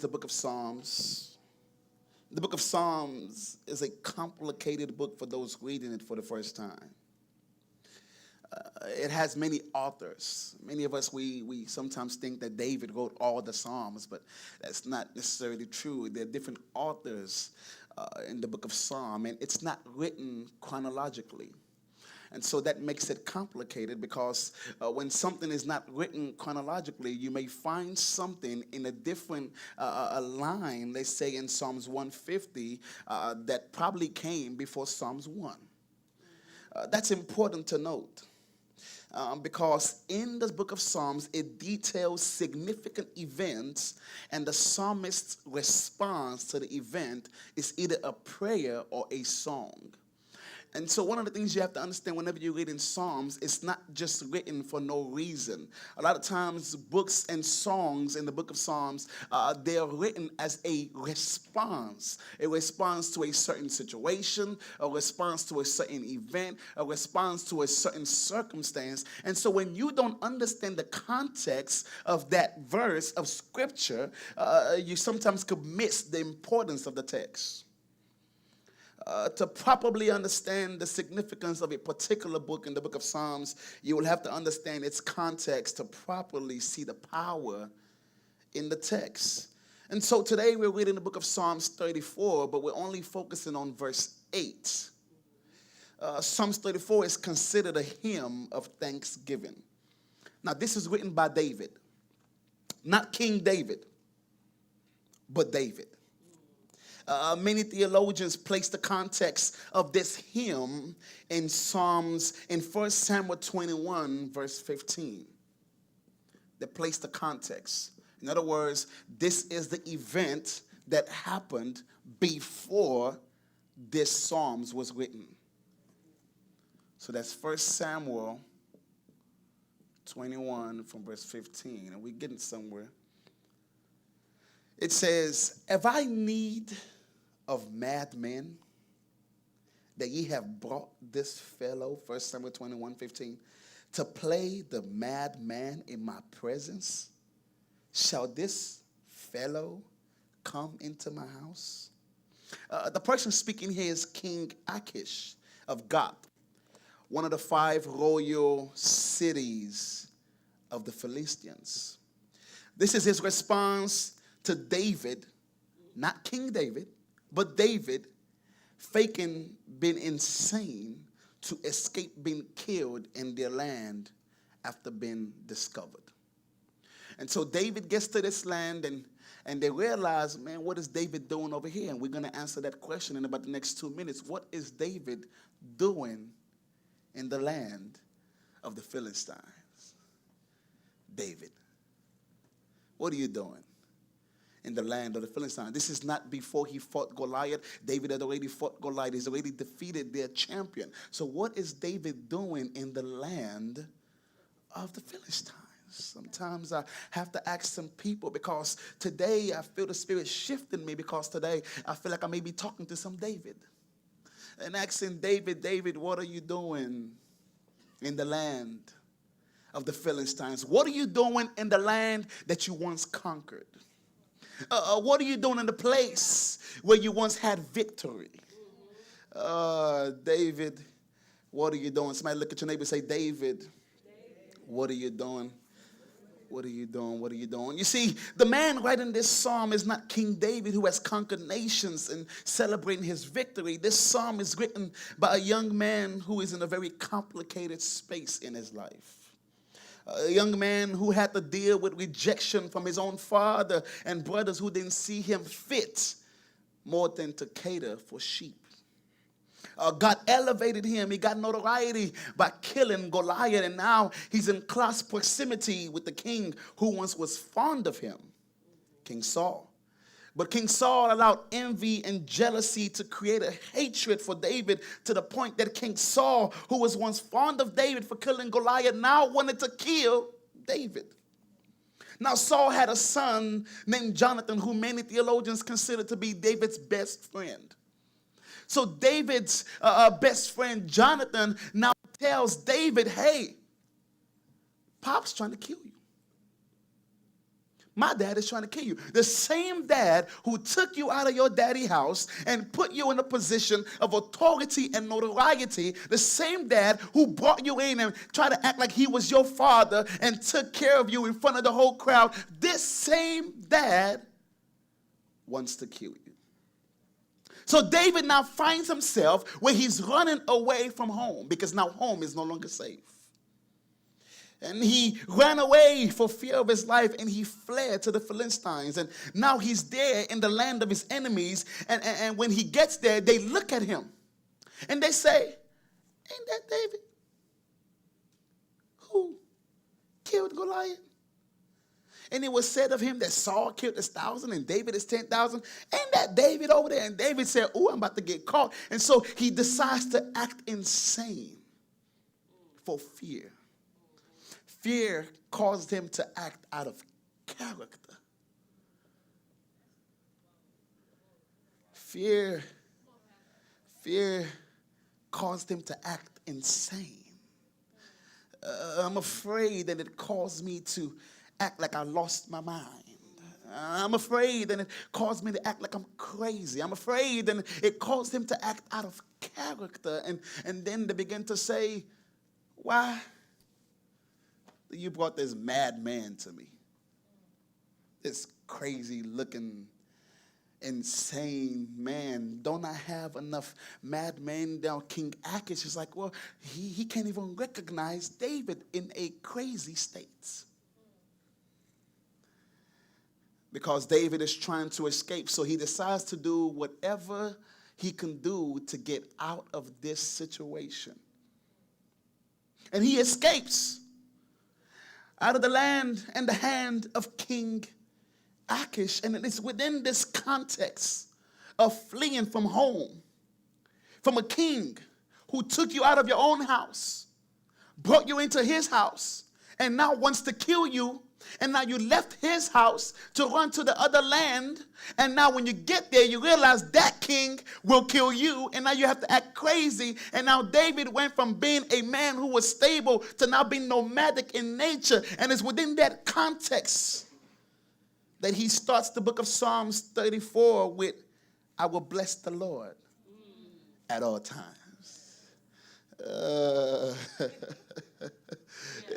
The book of Psalms. The book of Psalms is a complicated book for those reading it for the first time. It has many authors. Many of us, we sometimes think that David wrote all the Psalms, but that's not necessarily true. There are different authors in the book of Psalm, and it's not written chronologically. And so that makes it complicated because when something is not written chronologically, you may find something in a different line, let's say in Psalms 150, that probably came before Psalms 1. That's important to note. Because in the book of Psalms, it details significant events, and the psalmist's response to the event is either a prayer or a song. And so one of the things you have to understand whenever you read in Psalms, it's not just written for no reason. A lot of times books and songs in the book of Psalms, they're written as a response to a certain situation, a response to a certain event, a response to a certain circumstance. And so when you don't understand the context of that verse of scripture, you sometimes could miss the importance of the text. To properly understand the significance of a particular book in the book of Psalms, you will have to understand its context to properly see the power in the text. And so today we're reading the book of Psalms 34, but we're only focusing on verse 8. Psalms 34 is considered a hymn of thanksgiving. Now, this is written by David, not King David, but David. Many theologians place the context of this hymn in Psalms, in 1 Samuel 21, verse 15. They place the context. In other words, this is the event that happened before this Psalms was written. So that's 1 Samuel 21 from verse 15, and we're getting somewhere. It says, "Have I need of madmen that ye have brought this fellow," 1 Samuel 21:15, "to play the madman in my presence? Shall this fellow come into my house?" The person speaking here is King Achish of Gath, one of the 5 royal cities of the Philistines. This is his response to David, not King David, but David, faking being insane to escape being killed in their land after being discovered. And so David gets to this land, and they realize, man, what is David doing over here? And we're going to answer that question in about the next 2 minutes. What is David doing in the land of the Philistines? David, what are you doing in the land of the Philistines? This is not before he fought Goliath. David had already fought Goliath. He's already defeated their champion. So what is David doing in the land of the Philistines? Sometimes I have to ask some people, because today I feel the Spirit shifting me, because today I feel like I may be talking to some David. And asking David, David, what are you doing in the land of the Philistines? What are you doing in the land that you once conquered? What are you doing in the place where you once had victory? David, what are you doing? Somebody look at your neighbor and say, David, what are you doing? What are you doing? What are you doing? You see, the man writing this psalm is not King David, who has conquered nations and celebrating his victory. This psalm is written by a young man who is in a very complicated space in his life. A young man who had to deal with rejection from his own father and brothers who didn't see him fit more than to cater for sheep. God elevated him. He got notoriety by killing Goliath, and now he's in close proximity with the king who once was fond of him, King Saul. But King Saul allowed envy and jealousy to create a hatred for David, to the point that King Saul, who was once fond of David for killing Goliath, now wanted to kill David. Now, Saul had a son named Jonathan, who many theologians consider to be David's best friend. So David's best friend, Jonathan, now tells David, hey, Pop's trying to kill you. My dad is trying to kill you. The same dad who took you out of your daddy house and put you in a position of authority and notoriety, the same dad who brought you in and tried to act like he was your father and took care of you in front of the whole crowd, this same dad wants to kill you. So David now finds himself where he's running away from home because now home is no longer safe. And he ran away for fear of his life, and he fled to the Philistines. And now he's there in the land of his enemies. And when he gets there, they look at him. And they say, ain't that David who killed Goliath? And it was said of him that Saul killed 1,000 and David is 10,000. Ain't that David over there? And David said, oh, I'm about to get caught. And so he decides to act insane for fear. Fear caused him to act out of character. Fear caused him to act insane. I'm afraid that it caused me to act like I lost my mind. I'm afraid and it caused me to act like I'm crazy. I'm afraid and it caused him to act out of character. And then they begin to say, why? You brought this madman to me. This crazy looking, insane man. Don't I have enough madmen down? King Achish is like, well, he can't even recognize David in a crazy state. Because David is trying to escape, so he decides to do whatever he can do to get out of this situation. And he escapes out of the land and the hand of King Achish. And it's within this context of fleeing from home, from a king who took you out of your own house, brought you into his house, and now wants to kill you. And now you left his house to run to the other land. And now when you get there, you realize that king will kill you. And now you have to act crazy. And now David went from being a man who was stable to now being nomadic in nature. And it's within that context that he starts the book of Psalms 34 with, I will bless the Lord at all times.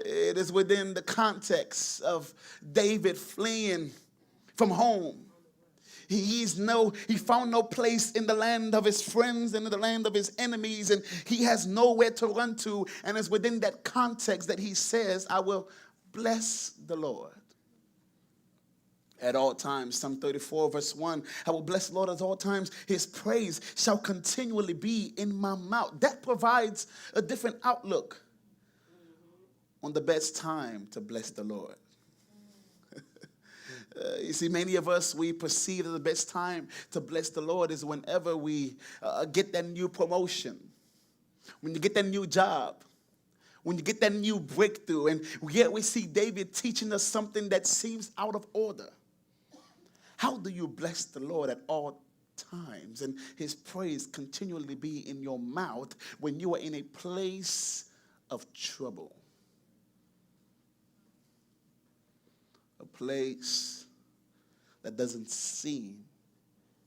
It is within the context of David fleeing from home. He found no place in the land of his friends and in the land of his enemies, and he has nowhere to run to. And it's within that context that he says, I will bless the Lord at all times. Psalm 34 verse 1, I will bless the Lord at all times. His praise shall continually be in my mouth. That provides a different outlook on the best time to bless the Lord. You see, many of us, we perceive that the best time to bless the Lord is whenever we get that new promotion, when you get that new job, when you get that new breakthrough. And yet we see David teaching us something that seems out of order. How do you bless the Lord at all times and his praise continually be in your mouth when you are in a place of trouble? A place that doesn't seem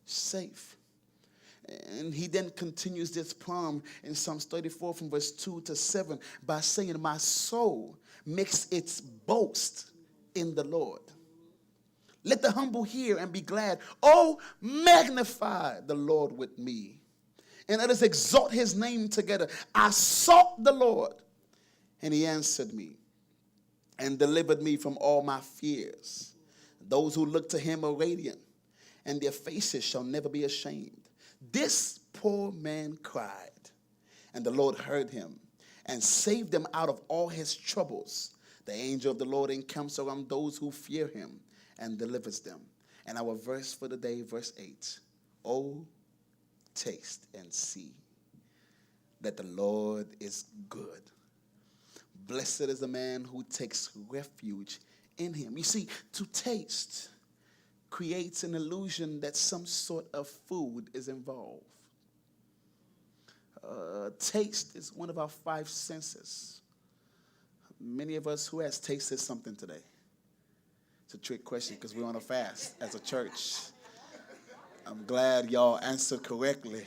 safe. And he then continues this poem in Psalms 34 from verse 2 to 7 by saying, my soul makes its boast in the Lord. Let the humble hear and be glad. Oh, magnify the Lord with me, and let us exalt his name together. I sought the Lord, and he answered me and delivered me from all my fears. Those who look to him are radiant, and their faces shall never be ashamed. This poor man cried, and the Lord heard him and saved him out of all his troubles. The angel of the Lord encamps around those who fear him and delivers them. And our verse for the day, verse 8. Oh, taste and see that the Lord is good. Blessed is the man who takes refuge in him. You see, to taste creates an illusion that some sort of food is involved. Taste is one of our five senses. Many of us, who has tasted something today? a trick question because we're on a fast as a church. I'm glad y'all answered correctly.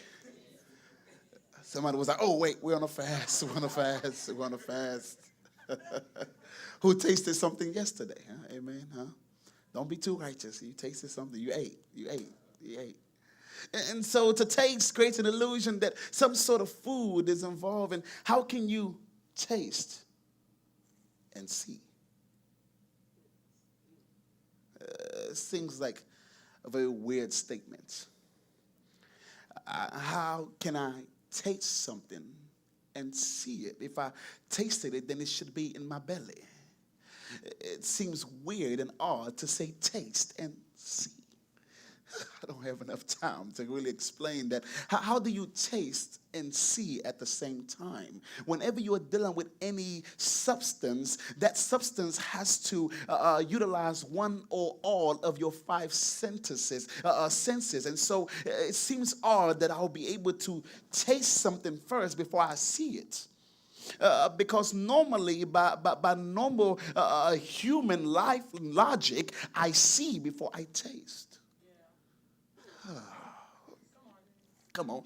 Somebody was like, oh, wait, we're on a fast. We're on a fast. We're on a fast. Who tasted something yesterday? Huh? Amen. Huh? Don't be too righteous. You tasted something. You ate. You ate. You ate. And so to taste creates an illusion that some sort of food is involved. And how can you taste and see? Seems like a very weird statement. How can I taste something and see it? If I tasted it, then it should be in my belly. It seems weird and odd to say taste and see. I don't have enough time to really explain that. How do you taste and see at the same time? Whenever you are dealing with any substance, that substance has to utilize one or all of your five senses. And so it seems odd that I'll be able to taste something first before I see it. Because normally, by normal human life logic, I see before I taste. Come on.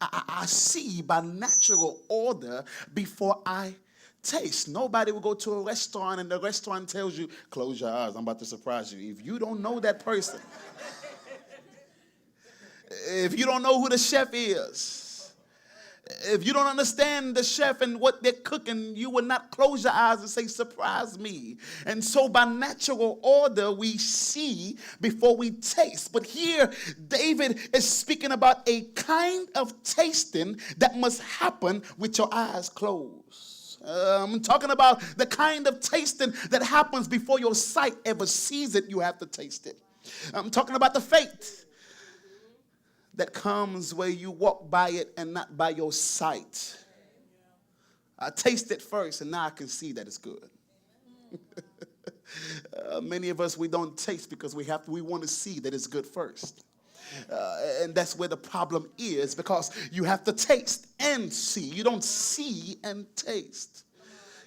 I see by natural order before I taste. Nobody will go to a restaurant and the restaurant tells you, close your eyes, I'm about to surprise you. If you don't know that person, if you don't know who the chef is, if you don't understand the chef and what they're cooking, you will not close your eyes and say, surprise me. And so by natural order, we see before we taste. But here, David is speaking about a kind of tasting that must happen with your eyes closed. I'm talking about the kind of tasting that happens before your sight ever sees it. You have to taste it. I'm talking about the faith that comes where you walk by it and not by your sight. I taste it first, and now I can see that it's good. Many of us, we don't taste because we want to see that it's good first. And that's where the problem is, because you have to taste and see. You don't see and taste.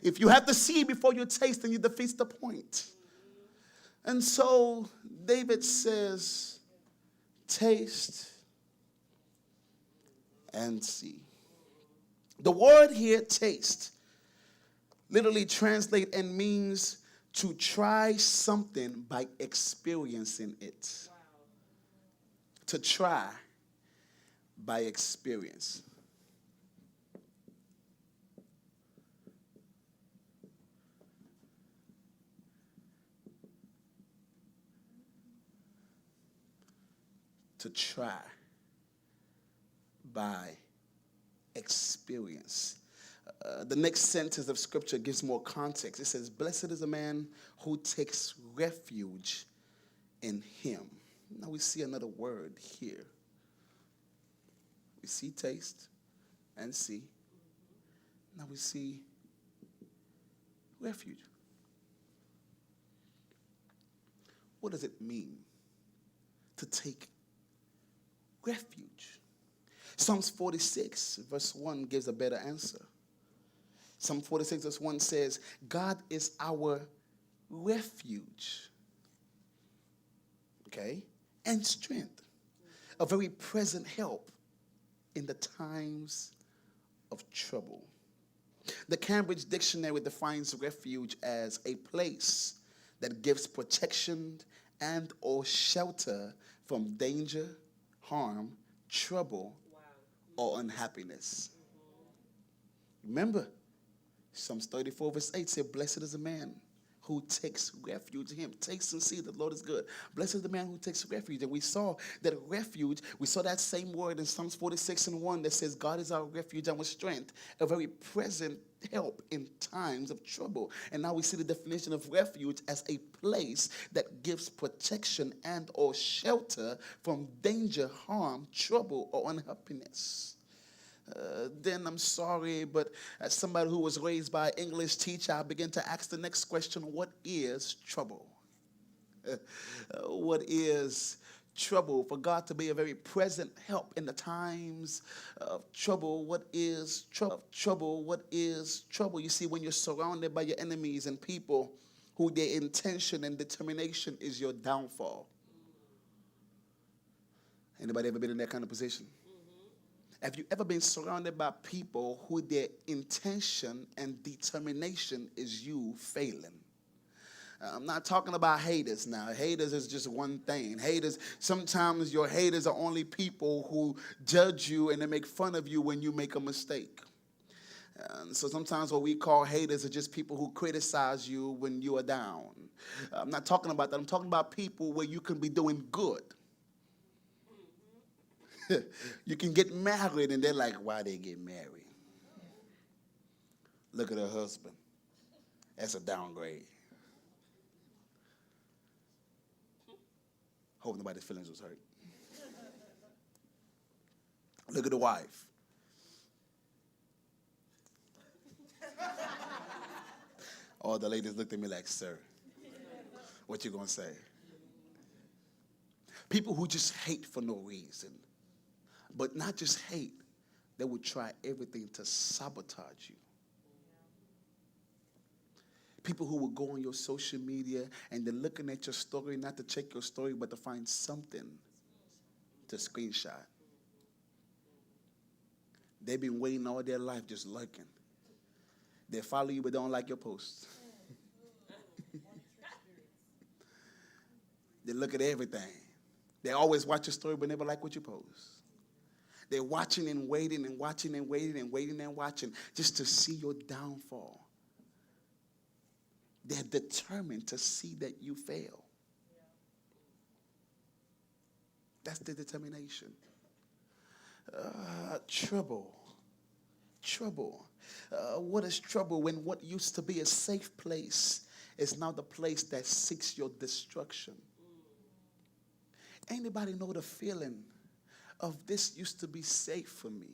If you have to see before you taste, then you defeat the point. And so David says, taste and see. The word here, taste, literally translate and means to try something by experiencing it. Wow. To try by experience. To try by experience. The next sentence of scripture gives more context. It says, blessed is a man who takes refuge in him. Now we see another word here. We see taste and see. Now we see refuge. What does it mean to take refuge? Psalms 46, verse 1 gives a better answer. Psalm 46, verse 1 says, God is our refuge, okay, and strength, a very present help in the times of trouble. The Cambridge Dictionary defines refuge as a place that gives protection and or shelter from danger, harm, trouble, or unhappiness. Remember, Psalms 34 verse 8 said, blessed is the man who takes refuge in him. Taste and see that the Lord is good. Blessed is the man who takes refuge. And we saw that refuge, we saw that same word in Psalms 46 and 1 that says, God is our refuge and our strength, a very present help in times of trouble. And now we see the definition of refuge as a place that gives protection and or shelter from danger, harm, trouble, or unhappiness. Then I'm sorry, but as somebody who was raised by an English teacher, I began to ask the next question, what is trouble? What is trouble? For God to be a very present help in the times of trouble, what is trouble? What is trouble? You see, when you're surrounded by your enemies and people who their intention and determination is your downfall. Anybody ever been in that kind of position? Have you ever been surrounded by people who their intention and determination is you failing? I'm not talking about haters now. Haters is just one thing. Haters, sometimes your haters are only people who judge you and they make fun of you when you make a mistake. So sometimes what we call haters are just people who criticize you when you are down. I'm not talking about that. I'm talking about people where you can be doing good. You can get married and they're like, why they get married? Look at her husband. That's a downgrade. Hope nobody's feelings was hurt. Look at the wife. All the ladies looked at me like, sir, what you gonna say? People who just hate for no reason. But not just hate, they would try everything to sabotage you. People who will go on your social media and they're looking at your story, not to check your story, but to find something to screenshot. They've been waiting all their life just lurking. They follow you but don't like your posts. They look at everything. They always watch your story but never like what you post. They're watching and waiting and watching and waiting and waiting and watching just to see your downfall. They're determined to see that you fail. That's the determination. Trouble. What is trouble when what used to be a safe place is now the place that seeks your destruction? Anybody know the feeling of this used to be safe for me?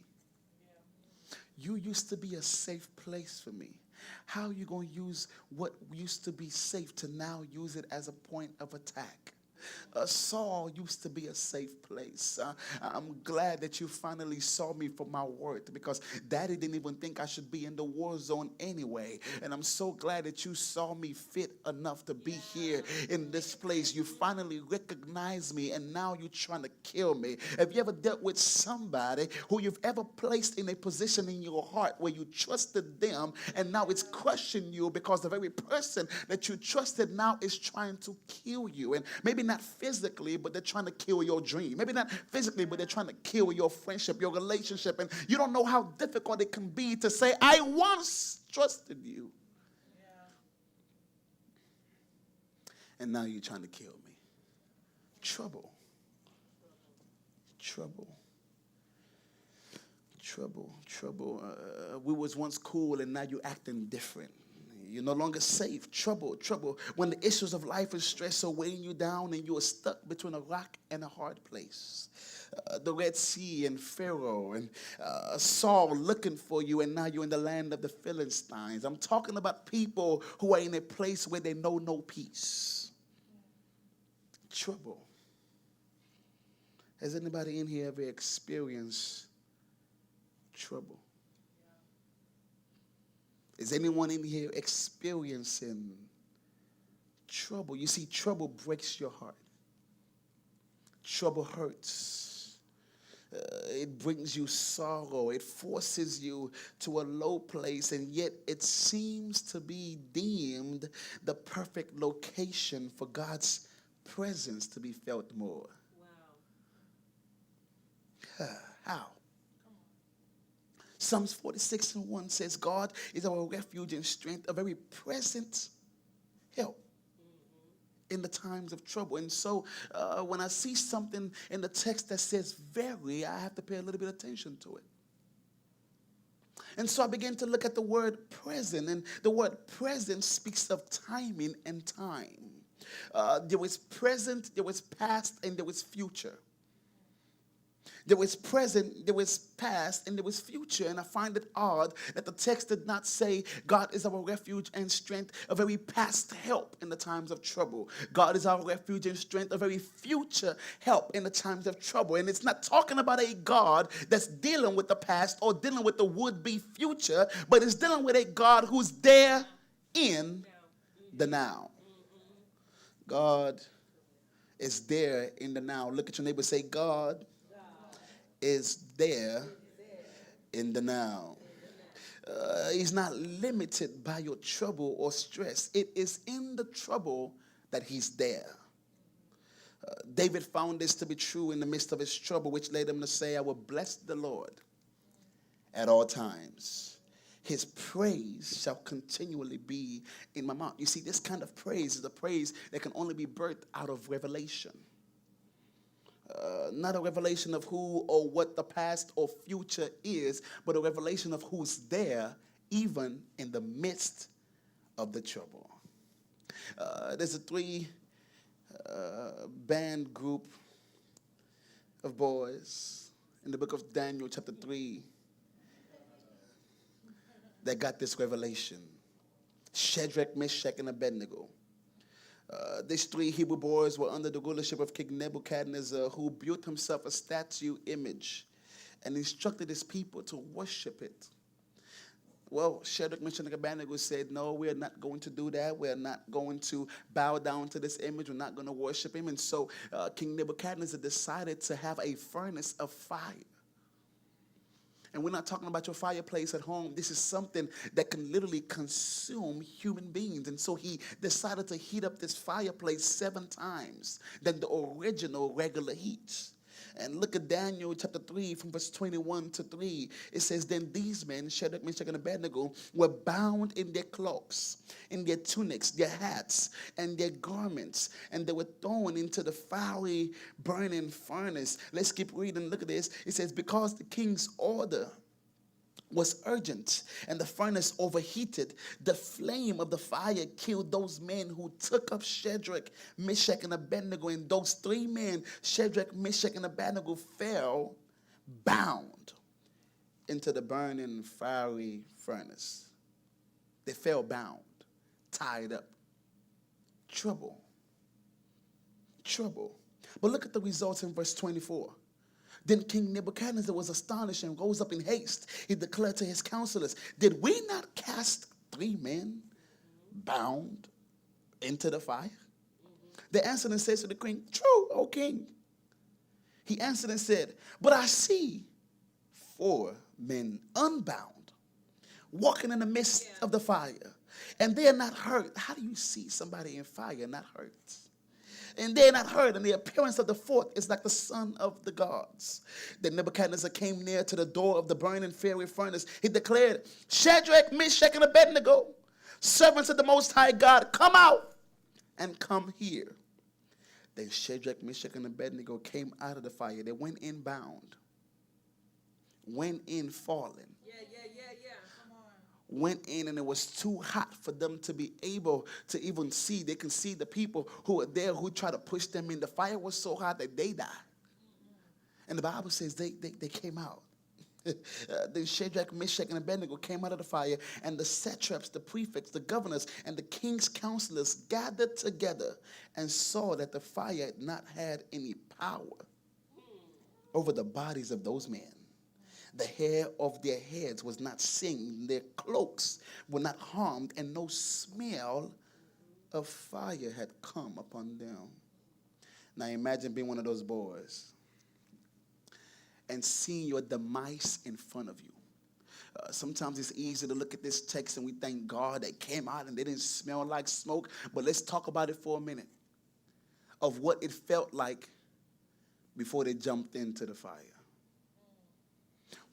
You used to be a safe place for me. How are you going to use what used to be safe to now use it as a point of attack? Saul used to be a safe place. I'm glad that you finally saw me for my worth, because Daddy didn't even think I should be in the war zone anyway. And I'm so glad that you saw me fit enough to be here in this place. You finally recognized me, and now you're trying to kill me. Have you ever dealt with somebody who you've ever placed in a position in your heart where you trusted them, and now it's crushing you because the very person that you trusted now is trying to kill you? And maybe not physically, but they're trying to kill your dream. Maybe not physically, but they're trying to kill your friendship, your relationship. And you don't know how difficult it can be to say, I once trusted you. And now you're trying to kill me. Trouble. We was once cool and now you're acting different. You're no longer safe. Trouble. When the issues of life and stress are weighing you down and you are stuck between a rock and a hard place. The Red Sea and Pharaoh and Saul looking for you, and now you're in the land of the Philistines. I'm talking about people who are in a place where they know no peace. Trouble. Has anybody in here ever experienced trouble? Is anyone in here experiencing trouble? You see, trouble breaks your heart. Trouble hurts. It brings you sorrow. It forces you to a low place, and yet it seems to be deemed the perfect location for God's presence to be felt more. Wow. How? Psalms 46:1 says, God is our refuge and strength, a very present help in the times of trouble. And so when I see something in the text that says very, I have to pay a little bit of attention to it. And so I began to look at the word present, and the word present speaks of timing and time. There was present, there was past, and there was future. There was present, there was past, and there was future. And I find it odd that the text did not say God is our refuge and strength, a very past help in the times of trouble. God is our refuge and strength, a very future help in the times of trouble. And it's not talking about a God that's dealing with the past or dealing with the would-be future, but it's dealing with a God who's there in the now. God is there in the now. Look at your neighbor, say, God is there in the now. He's not limited by your trouble or stress. It is in the trouble that he's there. David found this to be true in the midst of his trouble, which led him to say, I will bless the Lord at all times. His praise shall continually be in my mouth. You see, this kind of praise is a praise that can only be birthed out of revelation. Not a revelation of who or what the past or future is, but a revelation of who's there even in the midst of the trouble. There's a three band group of boys in the book of Daniel chapter 3 that got this revelation. Shadrach, Meshach, and Abednego. These three Hebrew boys were under the rulership of King Nebuchadnezzar, who built himself a statue image and instructed his people to worship it. Well, Shadrach, Meshach, and Abednego said, no, we're not going to do that. We're not going to bow down to this image. We're not going to worship him. And so King Nebuchadnezzar decided to have a furnace of fire. And we're not talking about your fireplace at home. This is something that can literally consume human beings. And so he decided to heat up this fireplace 7 times than the original regular heat. And look at Daniel chapter 3 from verse 21 to 3. It says, then these men, Shadrach, Meshach, and Abednego, were bound in their cloaks, in their tunics, their hats, and their garments. And they were thrown into the fiery burning furnace. Let's keep reading. Look at this. It says, because the king's order was urgent and the furnace overheated, the flame of the fire killed those men who took up Shadrach, Meshach, and Abednego. And those 3 men, Shadrach, Meshach, and Abednego, fell bound into the burning fiery furnace. They fell bound, tied up. Trouble. But look at the results in verse 24. Then King Nebuchadnezzar was astonished and rose up in haste. He declared to his counselors, did we not cast 3 men bound into the fire? They answered and said to the king, true, O king. He answered and said, but I see 4 men unbound, walking in the midst of the fire, and they are not hurt. How do you see somebody in fire and not hurt? And they're not hurt, and the appearance of the 4th is like the son of the gods. Then Nebuchadnezzar came near to the door of the burning fiery furnace. He declared, Shadrach, Meshach, and Abednego, servants of the Most High God, come out and come here. Then Shadrach, Meshach, and Abednego came out of the fire. They went in bound, went in fallen. Went in, and it was too hot for them to be able to even see. They can see the people who were there who tried to push them in. The fire was so hot that they died. And the Bible says they came out. Then Shadrach, Meshach, and Abednego came out of the fire, and the satraps, the prefects, the governors, and the king's counselors gathered together and saw that the fire had not had any power over the bodies of those men. The hair of their heads was not singed, their cloaks were not harmed, and no smell of fire had come upon them. Now imagine being one of those boys and seeing your demise in front of you. Sometimes it's easy to look at this text and we thank God they came out and they didn't smell like smoke. But let's talk about it for a minute of what it felt like before they jumped into the fire.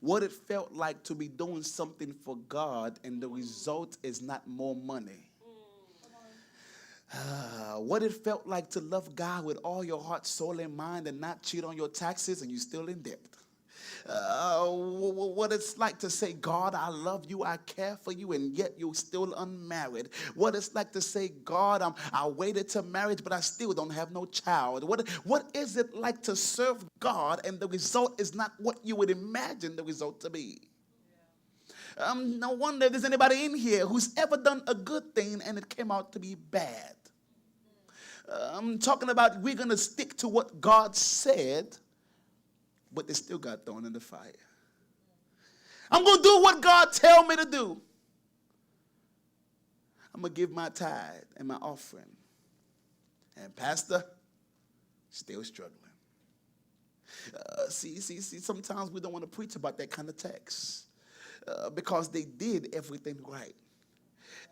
What it felt like to be doing something for God and the result is not more money. What it felt like to love God with all your heart, soul, and mind and not cheat on your taxes and you're still in debt. What it's like to say, God, I love you, I care for you, and yet you're still unmarried. What it's like to say, God, I waited to marriage, but I still don't have no child. What is it like to serve God and the result is not what you would imagine the result to be? No wonder if there's anybody in here who's ever done a good thing and it came out to be bad. I'm talking about we're going to stick to what God said, but they still got thrown in the fire. I'm going to do what God tell me to do. I'm going to give my tithe and my offering. And pastor, still struggling. See, sometimes we don't want to preach about that kind of text because they did everything right.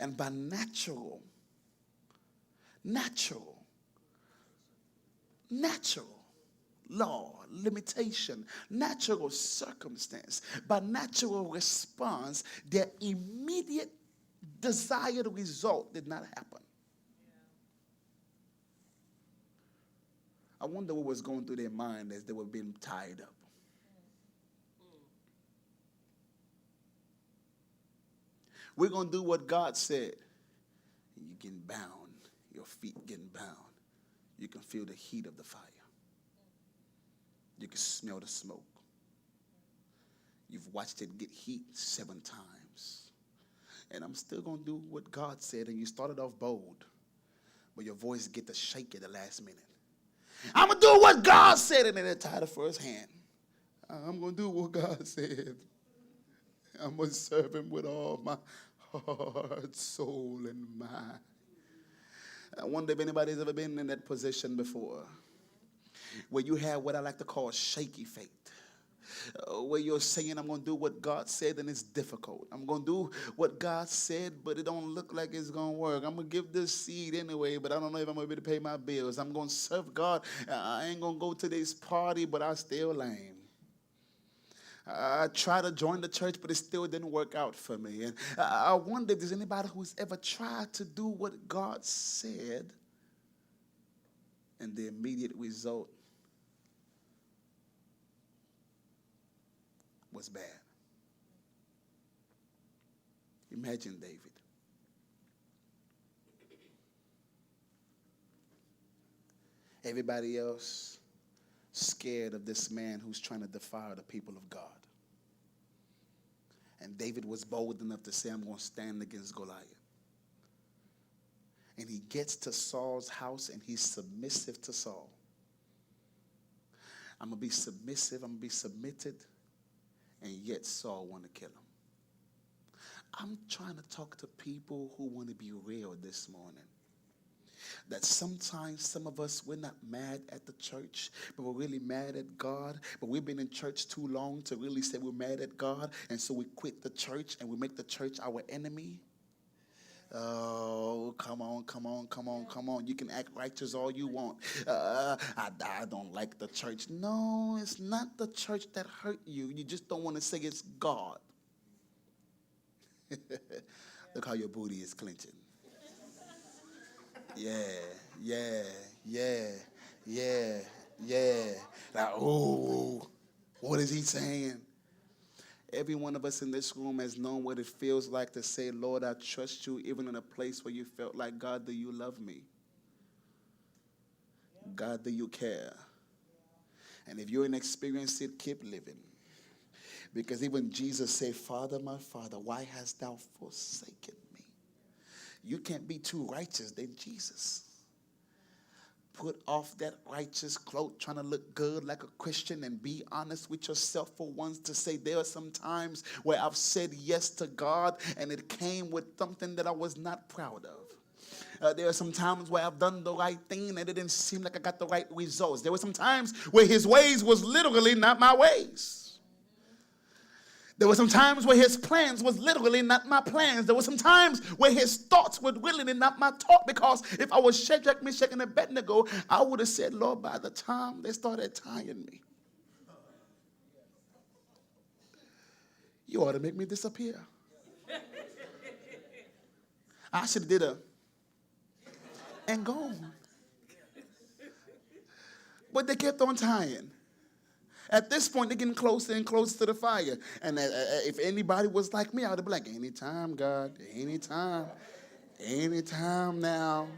And by natural law, limitation, natural circumstance, by natural response, their immediate desired result did not happen. I wonder what was going through their mind as they were being tied up. We're going to do what God said. You're getting bound. Your feet getting bound. You can feel the heat of the fire. You can smell the smoke. You've watched it get heat 7 times. And I'm still going to do what God said. And you started off bold, but your voice get to shake at the last minute. I'm going to do what God said. And then they tied the first hand. I'm going to do what God said. I'm going to serve him with all my heart, soul, and mind. I wonder if anybody's ever been in that position before, where you have what I like to call shaky faith. Where you're saying, I'm going to do what God said, and it's difficult. I'm going to do what God said, but it don't look like it's going to work. I'm going to give this seed anyway, but I don't know if I'm going to be able to pay my bills. I'm going to serve God. I ain't going to go to this party, but I still lame. I tried to join the church, but it still didn't work out for me. And I wonder if there's anybody who's ever tried to do what God said, and the immediate result was bad. Imagine David. Everybody else scared of this man who's trying to defile the people of God. And David was bold enough to say, I'm going to stand against Goliath. And he gets to Saul's house and he's submissive to Saul. I'm going to be submissive, I'm going to be submitted. And yet Saul want to kill him. I'm trying to talk to people who want to be real this morning. That sometimes some of us, we're not mad at the church, but we're really mad at God. But we've been in church too long to really say we're mad at God. And so we quit the church and we make the church our enemy. Oh, come on. You can act righteous all you want. I don't like the church. No, it's not the church that hurt you. You just don't want to say it's God. Look how your booty is clenching. Yeah. Like, oh, what is he saying? Every one of us in this room has known what it feels like to say, Lord, I trust you, even in a place where you felt like, God, do you love me? God, do you care? And if you ain't experienced it, keep living. Because even Jesus said, Father, my Father, why hast thou forsaken me? You can't be too righteous than Jesus. Put off that righteous cloak, trying to look good like a Christian, and be honest with yourself for once to say, there are some times where I've said yes to God and it came with something that I was not proud of. There are some times where I've done the right thing and it didn't seem like I got the right results. There were some times where his ways was literally not my ways. There were some times where his plans was literally not my plans. There were some times where his thoughts were really not my thought, because if I was Shadrach, Meshach, and Abednego, I would have said, Lord, by the time they started tying me, you ought to make me disappear. I should have did a and gone. But they kept on tying. At this point, they're getting closer and closer to the fire. And if anybody was like me, I would have been like, anytime, God, anytime now.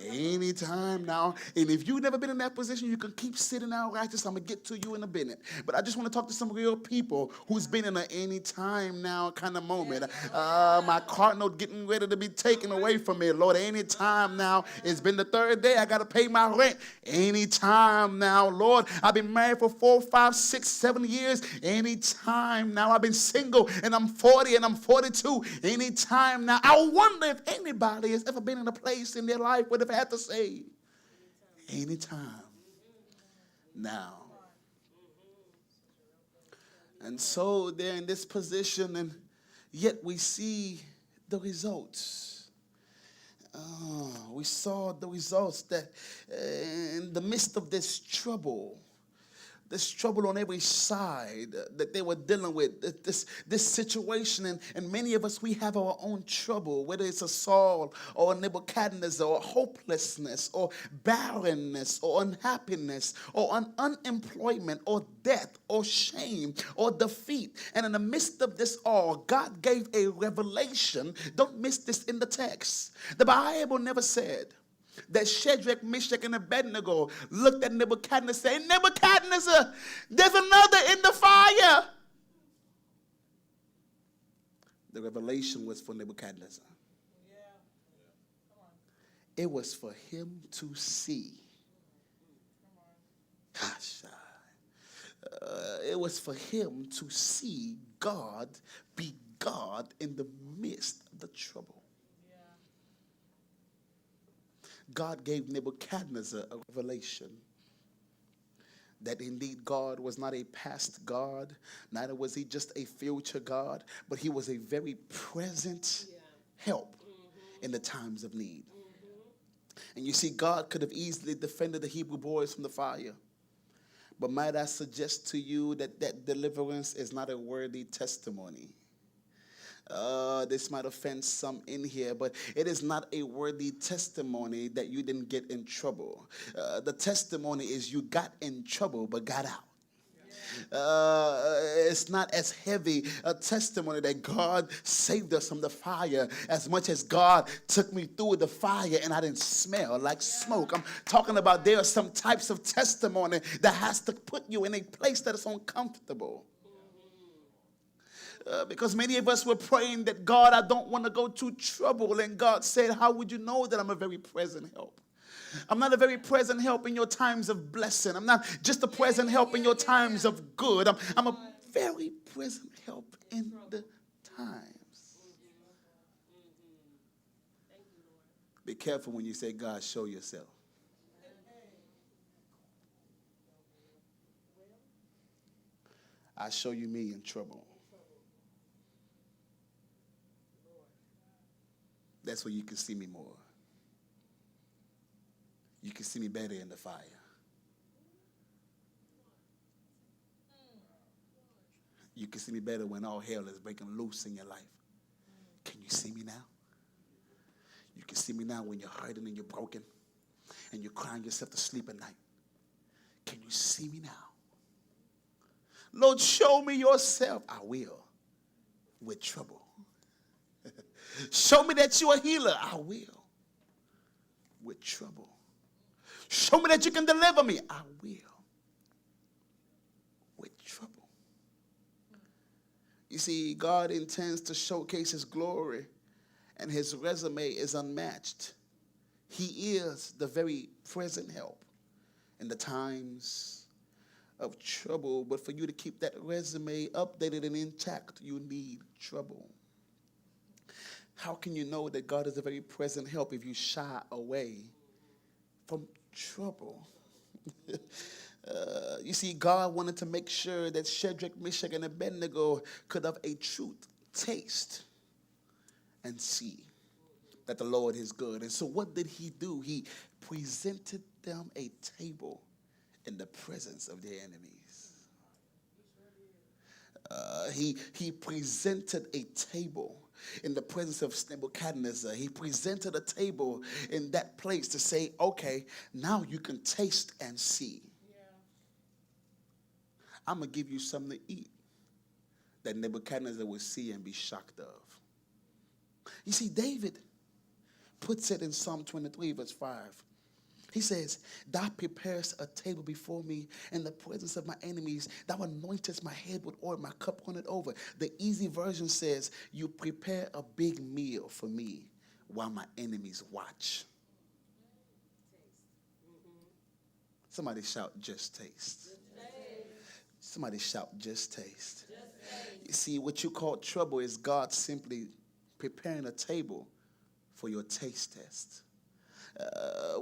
Anytime now. And if you've never been in that position, you can keep sitting out righteous. I'm going to get to you in a minute. But I just want to talk to some real people who's been in an anytime now kind of moment. My car note getting ready to be taken away from me. Lord, anytime now. It's been the third day. I got to pay my rent. Anytime now. Lord, I've been married for 4, 5, 6, 7 years. Anytime now. I've been single and I'm 40 and I'm 42. Anytime now. I wonder if anybody has ever been in a place in their life where they've had to say, anytime now. And so they're in this position, and yet we see the results. We saw the results that in the midst of this trouble on every side that they were dealing with, this situation, and many of us, we have our own trouble, whether it's a Saul or a Nebuchadnezzar, or hopelessness, or barrenness, or unhappiness, or unemployment, or death, or shame, or defeat. And in the midst of this all, God gave a revelation. Don't miss this in the text. The Bible never said that Shadrach, Meshach, and Abednego looked at Nebuchadnezzar and said, Nebuchadnezzar, there's another in the fire. The revelation was for Nebuchadnezzar. It was for him to see. It was for him to see God be God in the midst of the trouble. God gave Nebuchadnezzar a revelation that indeed God was not a past God, neither was he just a future God, but he was a very present help in the times of need. And you see, God could have easily defended the Hebrew boys from the fire. But might I suggest to you that that deliverance is not a worthy testimony. This might offend some in here, but it is not a worthy testimony that you didn't get in trouble. The testimony is you got in trouble but got out. It's not as heavy a testimony that God saved us from the fire as much as God took me through the fire and I didn't smell like smoke. I'm talking about there are some types of testimony that has to put you in a place that is uncomfortable. Because many of us were praying that, God, I don't want to go through trouble. And God said, how would you know that I'm a very present help? I'm not a very present help in your times of blessing. I'm not just a present help in your times of good. I'm a very present help in the times. Be careful when you say, God, show yourself. I show you me in trouble. That's where you can see me more. You can see me better in the fire. You can see me better when all hell is breaking loose in your life. Can you see me now? You can see me now when you're hurting and you're broken and you're crying yourself to sleep at night. Can you see me now? Lord, show me yourself. I will, with trouble. Show me that you're a healer. I will, with trouble. Show me that you can deliver me. I will, with trouble. You see, God intends to showcase his glory, and his resume is unmatched. He is the very present help in the times of trouble. But for you to keep that resume updated and intact, you need trouble. How can you know that God is a very present help if you shy away from trouble? You see, God wanted to make sure that Shadrach, Meshach, and Abednego could have a truth taste and see that the Lord is good. And so what did he do? He presented them a table in the presence of their enemies. He presented a table in the presence of Nebuchadnezzar. He presented a table in that place to say, okay, now you can taste and see. I'm going to give you something to eat that Nebuchadnezzar will see and be shocked of. You see, David puts it in Psalm 23, verse 5. He says, thou preparest a table before me in the presence of my enemies. Thou anointest my head with oil, my cup runneth over. The easy version says, you prepare a big meal for me while my enemies watch. Somebody shout, just taste. Somebody shout, just taste. You see, what you call trouble is God simply preparing a table for your taste test.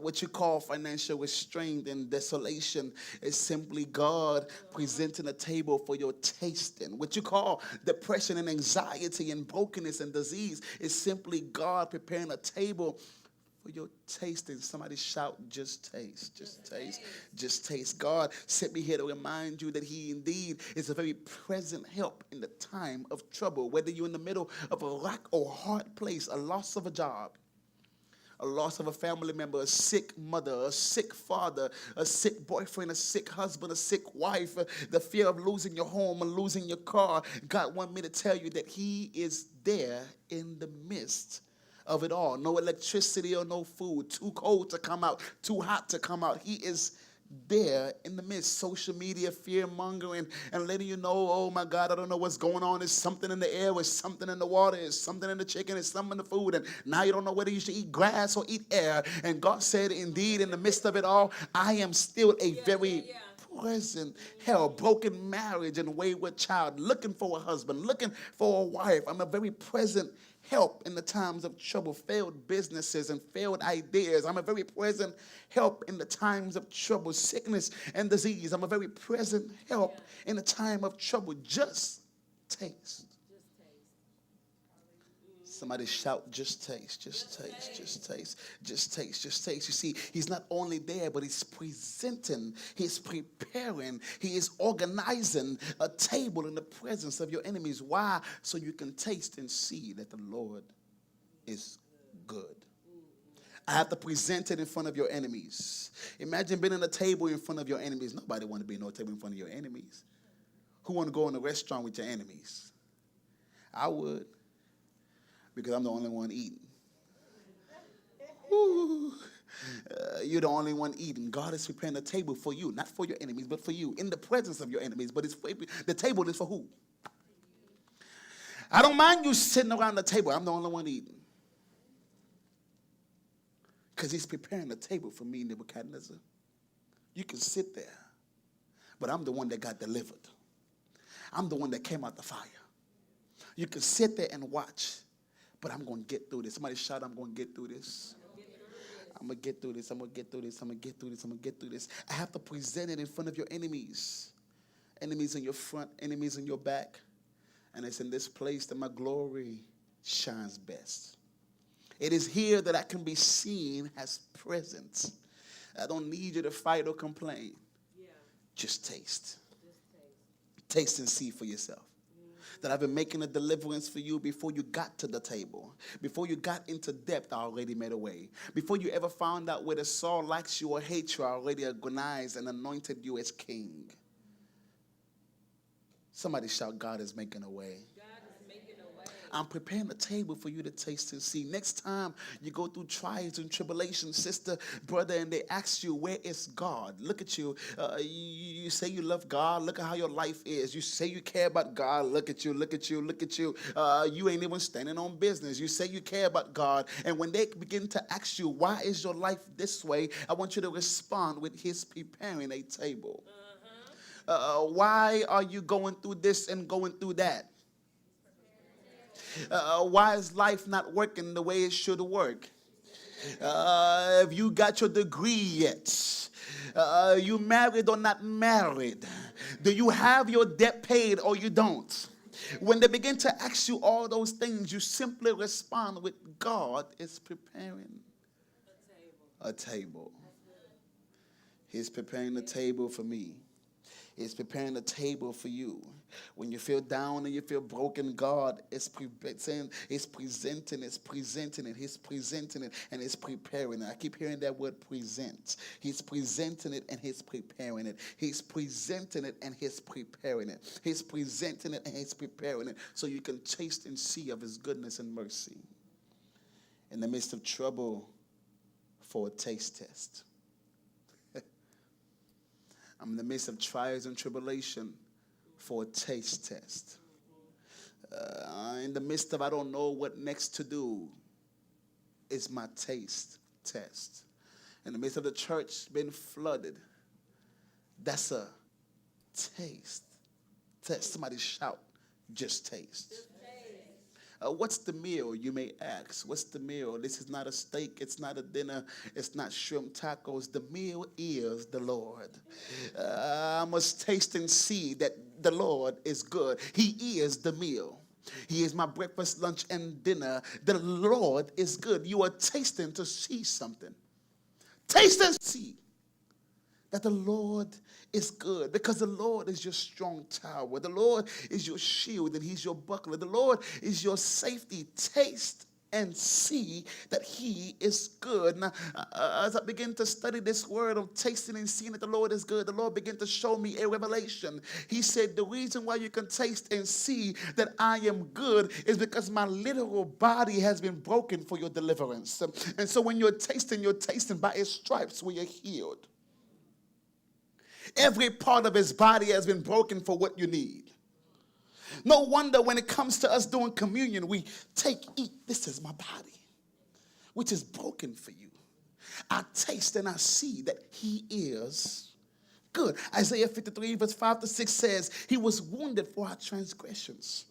What you call financial restraint and desolation is simply God presenting a table for your tasting. What you call depression and anxiety and brokenness and disease is simply God preparing a table for your tasting. Somebody shout, just taste, just taste, just taste. God sent me here to remind you that he indeed is a very present help in the time of trouble. Whether you're in the middle of a rock or hard place, a loss of a job, a loss of a family member, a sick mother, a sick father, a sick boyfriend, a sick husband, a sick wife, the fear of losing your home and losing your car. God wants me to tell you that he is there in the midst of it all. No electricity or no food, too cold to come out, too hot to come out. He is there in the midst. Social media, fear mongering, and letting you know, oh my God, I don't know what's going on. There's something in the air, there's something in the water, there's something in the chicken, there's something in the food, and now you don't know whether you should eat grass or eat air. And God said, indeed, in the midst of it all, I am still a very present help. Broken marriage and wayward child, looking for a husband, looking for a wife. I'm a very present help in the times of trouble, failed businesses and failed ideas. I'm a very present help in the times of trouble, sickness and disease. I'm a very present help in the time of trouble. Just taste. Somebody shout, just taste, just taste, just taste, just taste, just taste. You see, he's not only there, but he's presenting, he's preparing, he is organizing a table in the presence of your enemies. Why? So you can taste and see that the Lord is good. I have to present it in front of your enemies. Imagine being at a table in front of your enemies. Nobody want to be on a table in front of your enemies. Who want to go in a restaurant with your enemies? I would. Because I'm the only one eating. You're the only one eating. God is preparing a table for you, not for your enemies, but for you, in the presence of your enemies. But the table is for who? I don't mind you sitting around the table. I'm the only one eating. Because he's preparing a table for me, Nebuchadnezzar. You can sit there, but I'm the one that got delivered. I'm the one that came out the fire. You can sit there and watch. But I'm going to get through this. Somebody shout, I'm going to get through this. I'm going to get through this. I'm going to get through this. I'm going to get through this. I'm going to get through this. I have to present it in front of your enemies. Enemies in your front, enemies in your back. And it's in this place that my glory shines best. It is here that I can be seen as present. I don't need you to fight or complain. Just taste. Taste and see for yourself. That I've been making a deliverance for you before you got to the table. Before you got into depth, I already made a way. Before you ever found out whether Saul likes you or hates you, I already organized and anointed you as king. Somebody shout, God is making a way. I'm preparing a table for you to taste and see. Next time you go through trials and tribulations, sister, brother, and they ask you, where is God? Look at you. You say you love God. Look at how your life is. You say you care about God. Look at you, look at you, look at you. You ain't even standing on business. You say you care about God. And when they begin to ask you, why is your life this way? I want you to respond with his preparing a table. Why are you going through this and going through that? Why is life not working the way it should work? Have you got your degree yet? You married or not married? Do you have your debt paid or you don't? When they begin to ask you all those things, you simply respond with, God is preparing a table. He's preparing a table for me. He's preparing a table for you. When you feel down and you feel broken, God is presenting it, He's presenting it, and He's preparing it. I keep hearing that word present. He's presenting it and He's preparing it. He's presenting it and He's preparing it. He's presenting it and He's preparing it so you can taste and see of His goodness and mercy. in the midst of trouble for a taste test. I'm in the midst of trials and tribulation for a taste test. In the midst of I don't know what next to do, it's my taste test. In the midst of the church being flooded, that's a taste test. Somebody shout, just taste. What's the meal, you may ask? What's the meal? This is not a steak. It's not a dinner. It's not shrimp tacos. The meal is the Lord. I must taste and see that the Lord is good. He is the meal. He is my breakfast, lunch, and dinner. The Lord is good. You are tasting to see something. Taste and see that the Lord is good, because the Lord is your strong tower. The Lord is your shield, and he's your buckler. The Lord is your safety. Taste and see that he is good. Now, as I begin to study this word of tasting and seeing that the Lord is good, the Lord began to show me a revelation. He said, the reason why you can taste and see that I am good is because my literal body has been broken for your deliverance. And so when you're tasting by his stripes where you're healed. Every part of his body has been broken for what you need. No wonder when it comes to us doing communion, we eat, this is my body, which is broken for you. I taste and I see that he is good. Isaiah 53 verse 5-6 says, he was wounded for our transgressions.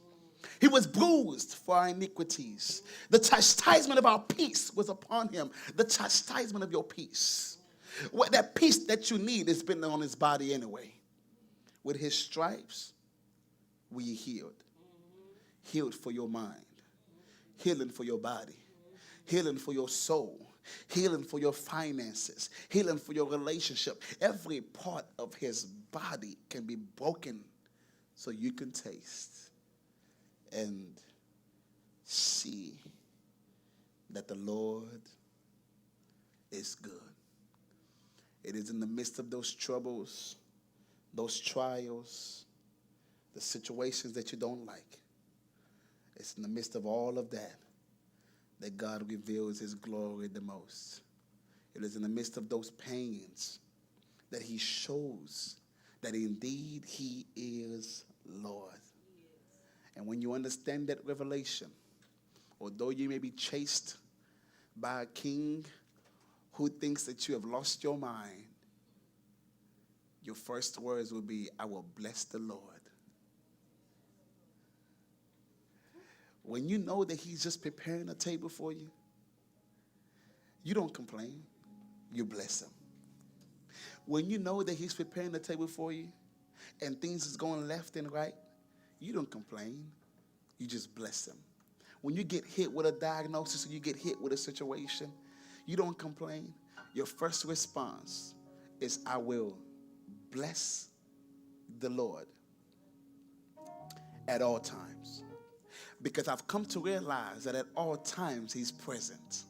He was bruised for our iniquities. The chastisement of our peace was upon him. The chastisement of your peace. What that peace that you need has been on his body anyway. With his stripes, we are healed. Healed for your mind. Healing for your body. Healing for your soul. Healing for your finances. Healing for your relationship. Every part of his body can be broken so you can taste and see that the Lord is good. It is in the midst of those troubles, those trials, the situations that you don't like. It's in the midst of all of that that God reveals his glory the most. It is in the midst of those pains that he shows that indeed he is Lord. And when you understand that revelation, although you may be chased by a king who thinks that you have lost your mind, your first words will be, I will bless the Lord. When you know that he's just preparing a table for you, you don't complain, you bless him. When you know that he's preparing a table for you and things is going left and right, you don't complain, you just bless him. When you get hit with a diagnosis or you get hit with a situation, you don't complain. Your first response is, I will bless the Lord at all times. Because I've come to realize that at all times he's present.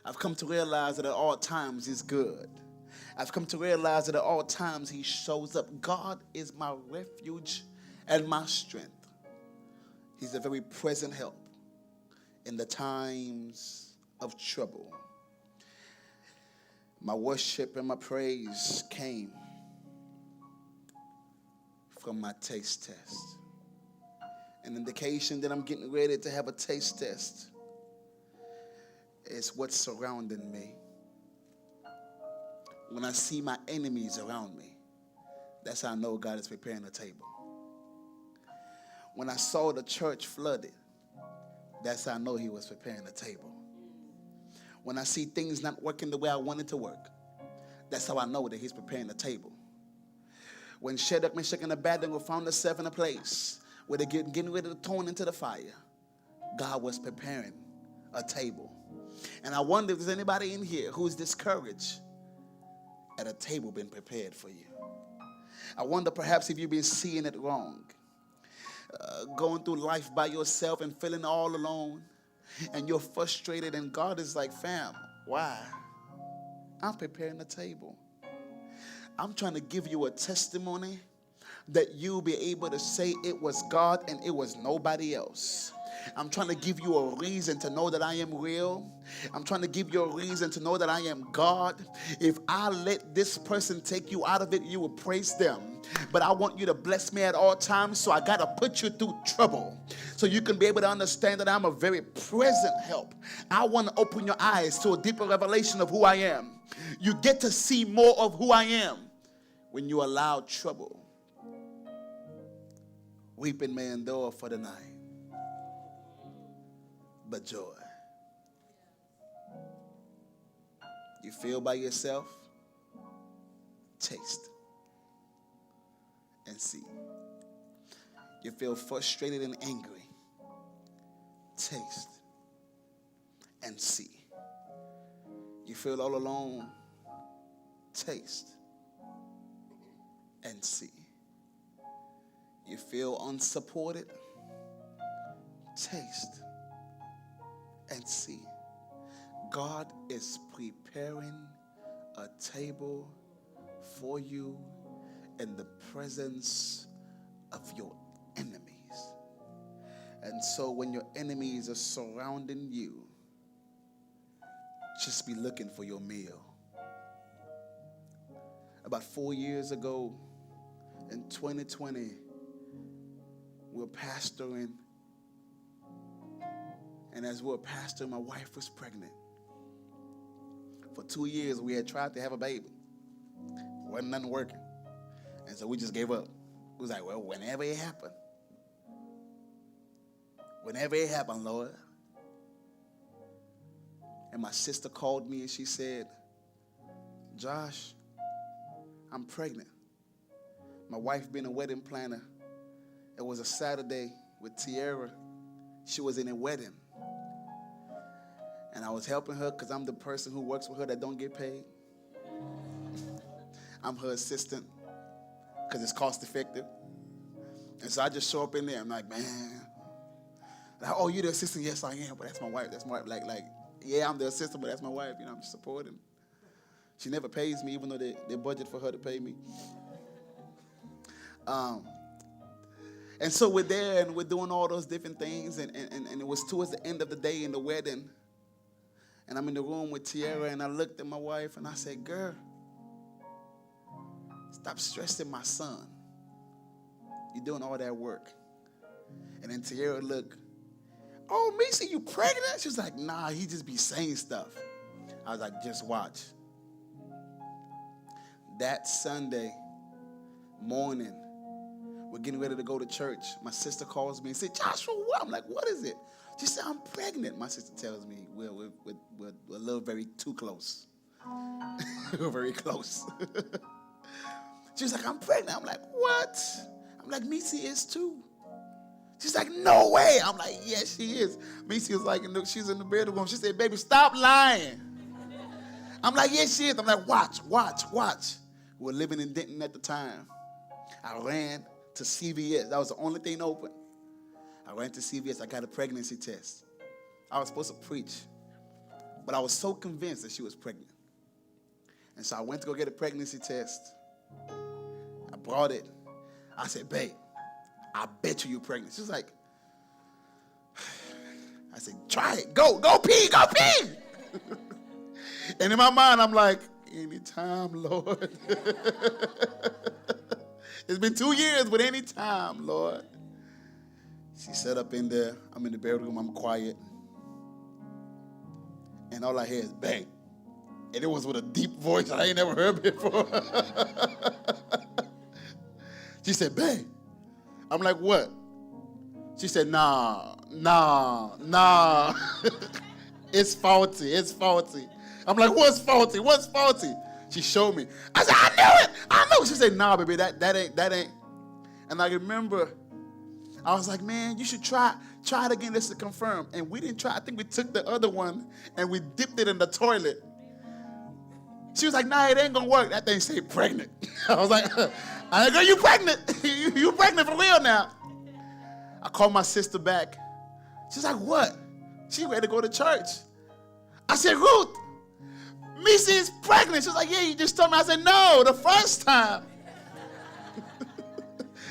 I've come to realize that at all times he's good. I've come to realize that at all times he shows up. God is my refuge and my strength. He's a very present help in the times of trouble. My worship and my praise came from my taste test. An indication that I'm getting ready to have a taste test is what's surrounding me. When I see my enemies around me, that's how I know God is preparing a table. When I saw the church flooded, that's how I know he was preparing a table. When I see things not working the way I want it to work, that's how I know that he's preparing a table. When Shadrach, Meshach, and Abednego found themselves in a place where they're getting ready to thrown into the fire, God was preparing a table. And I wonder if there's anybody in here who's discouraged at a table being prepared for you. I wonder perhaps if you've been seeing it wrong. Going through life by yourself and feeling all alone. And you're frustrated and God is like, fam, why? I'm preparing a table. I'm trying to give you a testimony that you'll be able to say it was God and it was nobody else. I'm trying to give you a reason to know that I am real. I'm trying to give you a reason to know that I am God. If I let this person take you out of it, you will praise them. But I want you to bless me at all times, so I got to put you through trouble so you can be able to understand that I'm a very present help. I want to open your eyes to a deeper revelation of who I am. You get to see more of who I am when you allow trouble. Weeping may endure for the night, but joy. You feel by yourself? Taste and see. You feel frustrated and angry? Taste and see. You feel all alone? Taste and see. You feel unsupported? Taste and see. God is preparing a table for you in the presence of your enemies. And so when your enemies are surrounding you, just be looking for your meal. About 4 years ago, in 2020, we were pastoring. And as we were pastoring, my wife was pregnant. For 2 years, we had tried to have a baby. Wasn't nothing working. And so we just gave up. It was like, well, whenever it happened. Whenever it happened, Lord. And my sister called me and she said, Josh, I'm pregnant. My wife being a wedding planner, it was a Saturday with Tiara. She was in a wedding. And I was helping her because I'm the person who works with her that don't get paid. I'm her assistant because it's cost effective. And so I just show up in there. I'm like, man. Like, oh, you the assistant? Yes, I am. But that's my wife. That's my wife. Like, yeah, I'm the assistant, but that's my wife. You know, I'm just supporting. She never pays me, even though they budget for her to pay me. And so we're there and we're doing all those different things. And it was towards the end of the day in the wedding. And I'm in the room with Tiara and I looked at my wife and I said, girl, stop stressing my son. You're doing all that work. And then Tiara looked, oh, Missy, you pregnant? She was like, nah, he just be saying stuff. I was like, just watch. That Sunday morning, we're getting ready to go to church. My sister calls me and said, Joshua, what? I'm like, what is it? She said, I'm pregnant. My sister tells me we're a little very too close. We're very close. She's like, I'm pregnant. I'm like, what? I'm like, Missy is too. She's like, no way. I'm like, yes, she is. Missy was like, she's in the bedroom. She said, baby, stop lying. I'm like, yes, she is. I'm like, watch. We were living in Denton at the time. I ran to CVS. That was the only thing open. I ran to CVS. I got a pregnancy test. I was supposed to preach, but I was so convinced that she was pregnant. And so I went to go get a pregnancy test. I brought it. I said, babe, I bet you're pregnant. She was like, I said, try it. Go pee. And in my mind, I'm like, anytime, Lord. It's been 2 years, but anytime, Lord. She sat up in there. I'm in the bedroom. I'm quiet. And all I hear is bang. And it was with a deep voice I ain't never heard before. She said, bang. I'm like, what? She said, nah. It's faulty. I'm like, what's faulty? She showed me. I said, I knew it. She said, nah, baby, that ain't. And I remember, I was like, man, you should try it again just to confirm. And we didn't try. I think we took the other one and we dipped it in the toilet. She was like, nah, it ain't gonna work. That thing said pregnant. I was like, girl, you pregnant. You pregnant for real now. I called my sister back. She's like, what? She ready to go to church. I said, Ruth, Missy is pregnant. She was like, yeah, you just told me. I said, no, the first time.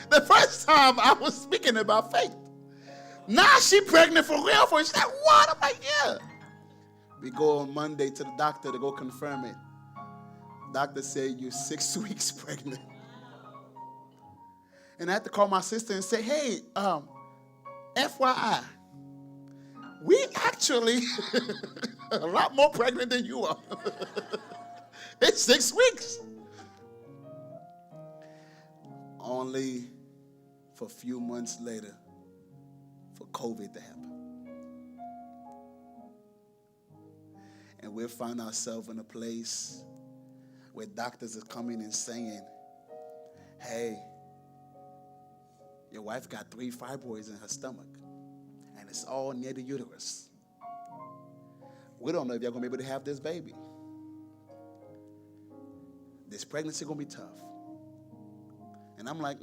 The first time I was speaking about faith. Now she pregnant for real. She's like, what? I'm like, yeah. We go on Monday to the doctor to go confirm it. Doctor said, you're 6 weeks pregnant. And I had to call my sister and say, hey, FYI, we actually a lot more pregnant than you are. It's 6 weeks. Only for a few months later for COVID to happen. And we'll find ourselves in a place where doctors are coming and saying, hey, your wife got 3 fibroids in her stomach, and it's all near the uterus. We don't know if you're going to be able to have this baby. This pregnancy is going to be tough. And I'm like,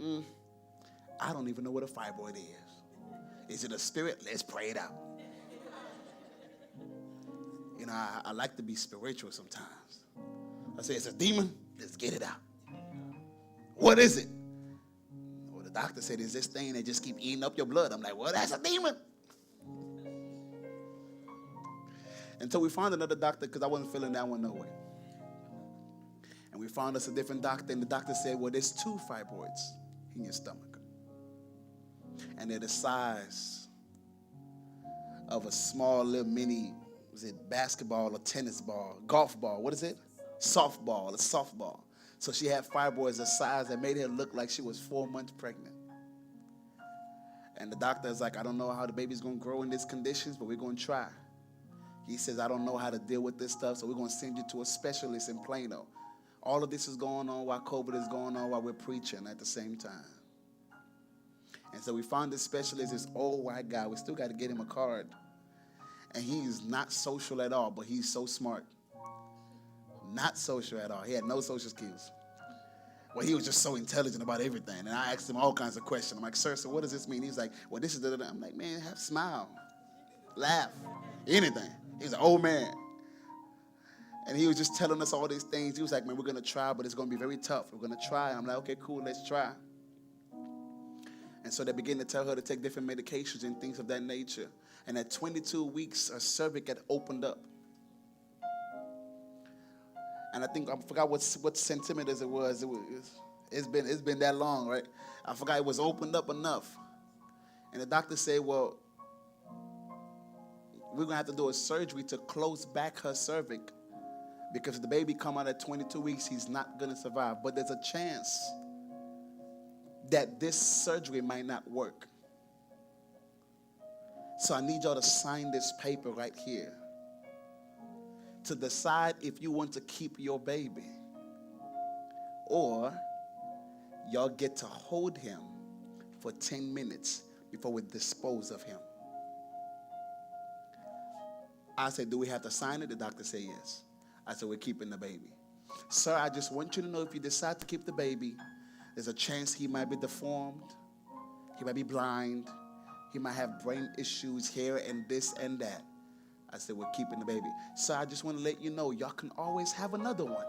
I don't even know what a fibroid is. Is it a spirit? Let's pray it out. You know, I like to be spiritual sometimes. I say, it's a demon. Let's get it out. What is it? Well, the doctor said, it's this thing that just keep eating up your blood. I'm like, well, that's a demon. Until we found another doctor because I wasn't feeling that one no way. And we found us a different doctor, and the doctor said, well, there's 2 fibroids in your stomach. And they're the size of a small little mini, was it basketball or tennis ball, golf ball, what is it? Softball, a softball. So she had fibroids the size that made her look like she was 4 months pregnant. And the doctor is like, I don't know how the baby's going to grow in these conditions, but we're going to try. He says, I don't know how to deal with this stuff, so we're going to send you to a specialist in Plano. All of this is going on while COVID is going on, while we're preaching at the same time. And so we found this specialist, this old white guy. We still got to get him a card. And he's not social at all, but he's so smart. Not social at all. He had no social skills. Well, he was just so intelligent about everything. And I asked him all kinds of questions. I'm like, sir, so what does this mean? He's like, well, this is da da da. I'm like, man, have a smile. Laugh. Anything. He's an old man. And he was just telling us all these things. He was like, man, we're going to try, but it's going to be very tough. We're going to try. I'm like, okay, cool, let's try. And so they began to tell her to take different medications and things of that nature. And at 22 weeks, her cervix had opened up. And I forgot what centimeters it was. It's been that long, right? I forgot it was opened up enough. And the doctor said, well, we're going to have to do a surgery to close back her cervix. Because if the baby come out at 22 weeks, he's not going to survive. But there's a chance that this surgery might not work. So I need y'all to sign this paper right here to decide if you want to keep your baby, or y'all get to hold him for 10 minutes before we dispose of him. I said, do we have to sign it? The doctor said yes. I said, we're keeping the baby. Sir, I just want you to know if you decide to keep the baby, there's a chance he might be deformed, he might be blind, he might have brain issues here and this and that. I said, we're keeping the baby. Sir, I just want to let you know, y'all can always have another one.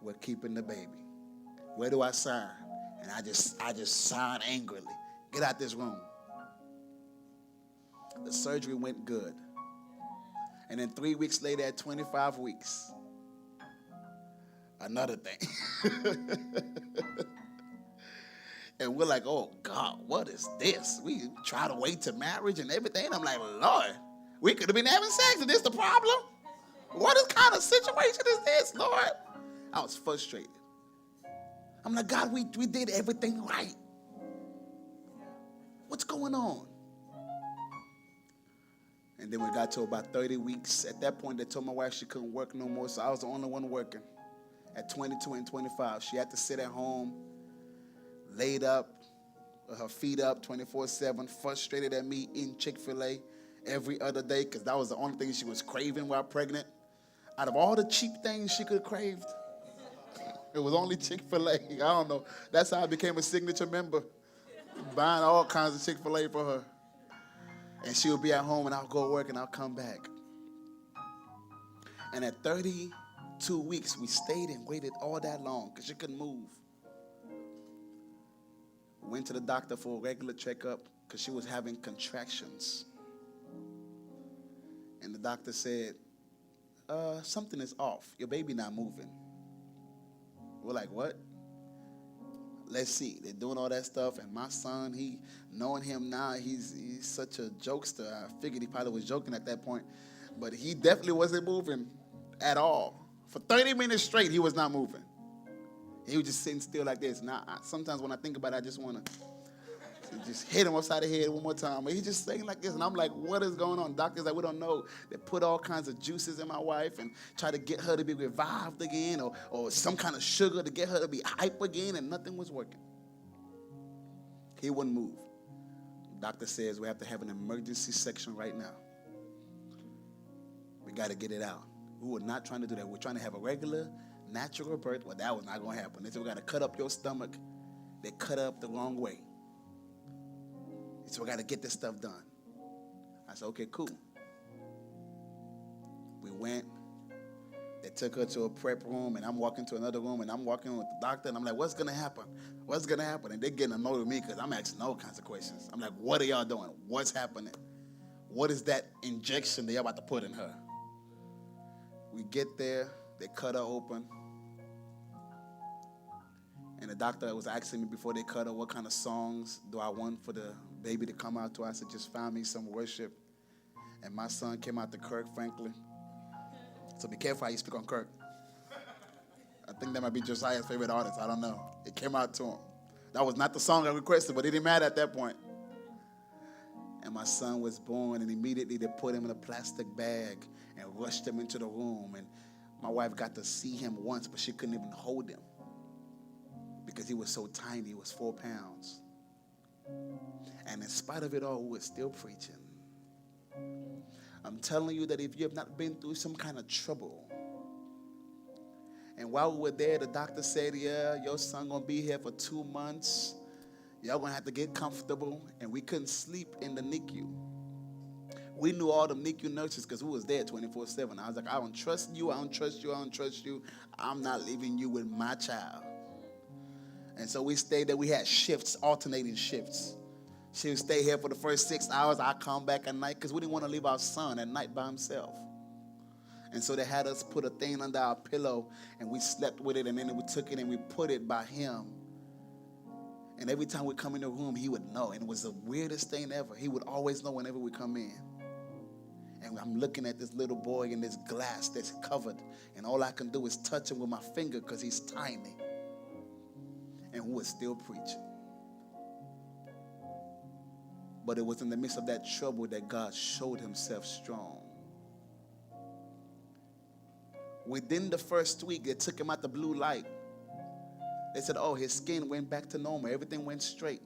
We're keeping the baby. Where do I sign? And I just signed angrily. Get out this room. The surgery went good. And then 3 weeks later, at 25 weeks, another thing. And we're like, oh, God, what is this? We try to wait to marriage and everything. I'm like, Lord, we could have been having sex. Is this the problem? What kind of situation is this, Lord? I was frustrated. I'm like, God, we did everything right. What's going on? And then we got to about 30 weeks. At that point, they told my wife she couldn't work no more, so I was the only one working. At 22 and 25, she had to sit at home, laid up, with her feet up 24/7, frustrated at me eating Chick-fil-A every other day because that was the only thing she was craving while pregnant. Out of all the cheap things she could have craved, it was only Chick-fil-A. I don't know. That's how I became a signature member, buying all kinds of Chick-fil-A for her. And she would be at home, and I'll go work, and I'll come back. And at 32 weeks, we stayed and waited all that long because she couldn't move. Went to the doctor for a regular checkup, because she was having contractions. And the doctor said, something is off. Your baby not moving. We're like, what? Let's see. They're doing all that stuff. And my son, knowing him now, he's such a jokester. I figured he probably was joking at that point. But he definitely wasn't moving at all. For 30 minutes straight, he was not moving. He was just sitting still like this. Now, sometimes when I think about it, I just want to just hit him upside the head one more time. But he's just saying like this. And I'm like, what is going on? Doctors like, we don't know. They put all kinds of juices in my wife and try to get her to be revived again, or some kind of sugar to get her to be hype again, and nothing was working. He wouldn't move. Doctor says we have to have an emergency section right now. We got to get it out. We were not trying to do that. We're trying to have a regular, natural birth. Well, that was not going to happen. They said we got to cut up your stomach. They cut up the wrong way. So we got to get this stuff done. I said, okay, cool. We went. They took her to a prep room, and I'm walking to another room, and I'm walking with the doctor, and I'm like, what's going to happen? What's going to happen? And they're getting annoyed with me because I'm asking all kinds of questions. I'm like, what are y'all doing? What's happening? What is that injection they're about to put in her? We get there. They cut her open. And the doctor was asking me before they cut her, what kind of songs do I want for the baby to come out to? I said, just find me some worship. And my son came out to Kirk Franklin. So be careful how you speak on Kirk. I think that might be Josiah's favorite artist. I don't know. It came out to him. That was not the song I requested, but it didn't matter at that point. And my son was born, and immediately they put him in a plastic bag and rushed him into the room. And my wife got to see him once, but she couldn't even hold him because he was so tiny. He was 4 pounds. And in spite of it all, we were still preaching. I'm telling you that if you have not been through some kind of trouble, and while we were there, the doctor said, yeah, your son going to be here for 2 months. Y'all going to have to get comfortable. And we couldn't sleep in the NICU. We knew all the NICU nurses because we was there 24/7. I was like, I don't trust you. I don't trust you. I don't trust you. I'm not leaving you with my child. And so we stayed there. We had shifts, alternating shifts. She would stay here for the first 6 hours. I'd come back at night because we didn't want to leave our son at night by himself. And so they had us put a thing under our pillow, and we slept with it, and then we took it and we put it by him. And every time we come in the room, he would know. And it was the weirdest thing ever. He would always know whenever we come in. And I'm looking at this little boy in this glass that's covered, and all I can do is touch him with my finger because he's tiny. And we were still preaching. But it was in the midst of that trouble that God showed himself strong. Within the first week, they took him out the blue light. They said, oh, his skin went back to normal. Everything went straight.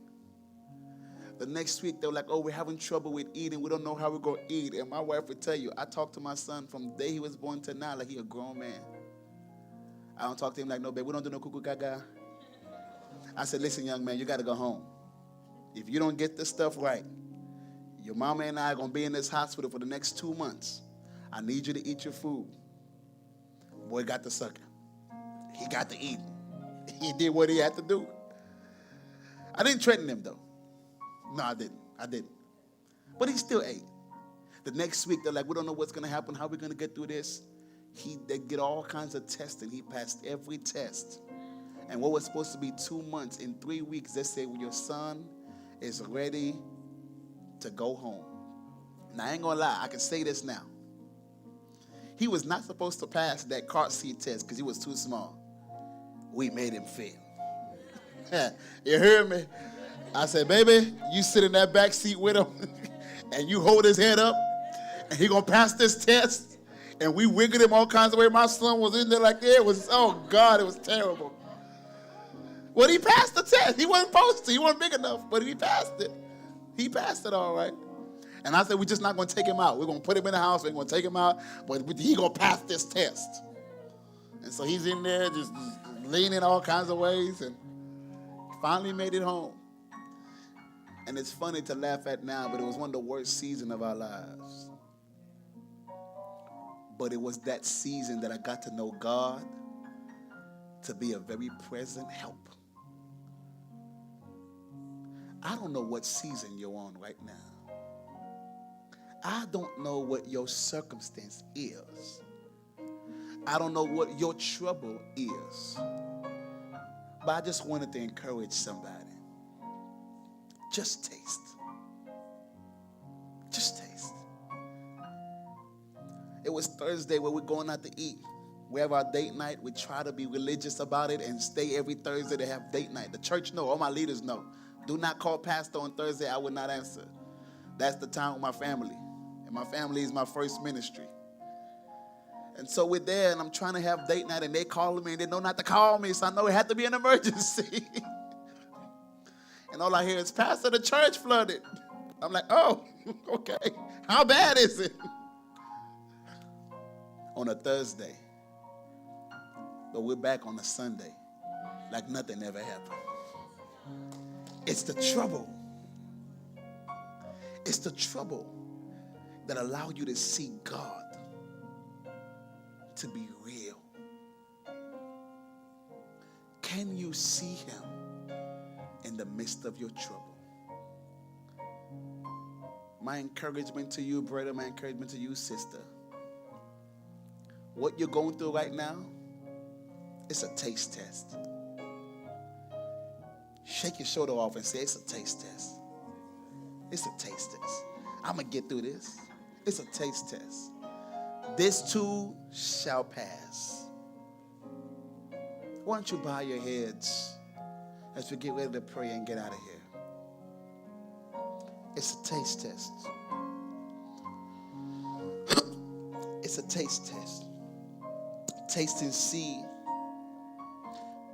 The next week, they were like, oh, we're having trouble with eating. We don't know how we're going to eat. And my wife would tell you, I talked to my son from the day he was born to now like he a grown man. I don't talk to him like, no, babe, we don't do no cuckoo gaga. I said, listen, young man, you got to go home. If you don't get this stuff right, your mama and I are going to be in this hospital for the next 2 months. I need you to eat your food. Boy got the sucker. He got to eat. He did what he had to do. I didn't threaten him, though. No, I didn't. But he still ate. The next week, they're like, we don't know what's going to happen, how we're going to get through this. They get all kinds of testing. He passed every test. And what was supposed to be 2 months, in 3 weeks, they say, well, your son is ready to go home. Now, I ain't going to lie. I can say this now. He was not supposed to pass that car seat test because he was too small. We made him fit. You heard me? I said, baby, you sit in that back seat with him and you hold his head up and he going to pass this test. And we wiggled him all kinds of ways. My son was in there like that. It was, oh, God, it was terrible. Well, he passed the test. He wasn't supposed to. He wasn't big enough, but he passed it. He passed it all right. And I said, we're just not going to take him out. We're going to put him in the house. We're going to take him out, but he's going to pass this test. And so he's in there just leaning all kinds of ways and finally made it home. And it's funny to laugh at now, but it was one of the worst seasons of our lives. But it was that season that I got to know God to be a very present help. I don't know what season you're on right now. I don't know what your circumstance is. I don't know what your trouble is. But I just wanted to encourage somebody. Just taste. Just taste. It was Thursday where we're going out to eat. We have our date night. We try to be religious about it and stay every Thursday to have date night. The church know, all my leaders know. Do not call pastor on Thursday. I will not answer. That's the time with my family. And my family is my first ministry. And so we're there, and I'm trying to have date night, and they calling me, and they know not to call me, so I know it had to be an emergency. And all I hear is, Pastor, the church flooded. I'm like, oh, okay. How bad is it? On a Thursday. But we're back on a Sunday like nothing ever happened. It's the trouble. It's the trouble that allow you to see God to be real. Can you see him in the midst of your trouble? My encouragement to you, brother, my encouragement to you, sister, what you're going through right now, it's a taste test. Shake your shoulder off and say, it's a taste test. It's a taste test. I'm going to get through this. It's a taste test. This too shall pass. Why don't you bow your heads as we get ready to pray and get out of here? It's a taste test. It's a taste test. Taste and see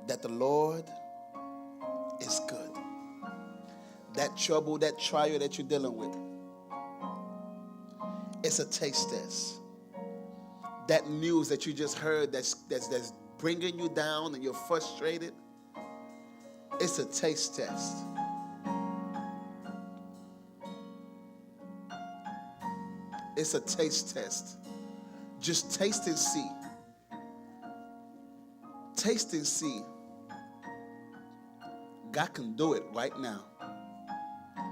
that the Lord is good. That trouble, that trial that you're dealing with, it's a taste test. That news that you just heard that's bringing you down and you're frustrated, it's a taste test. It's a taste test. Just taste and see. Taste and see. God can do it right now.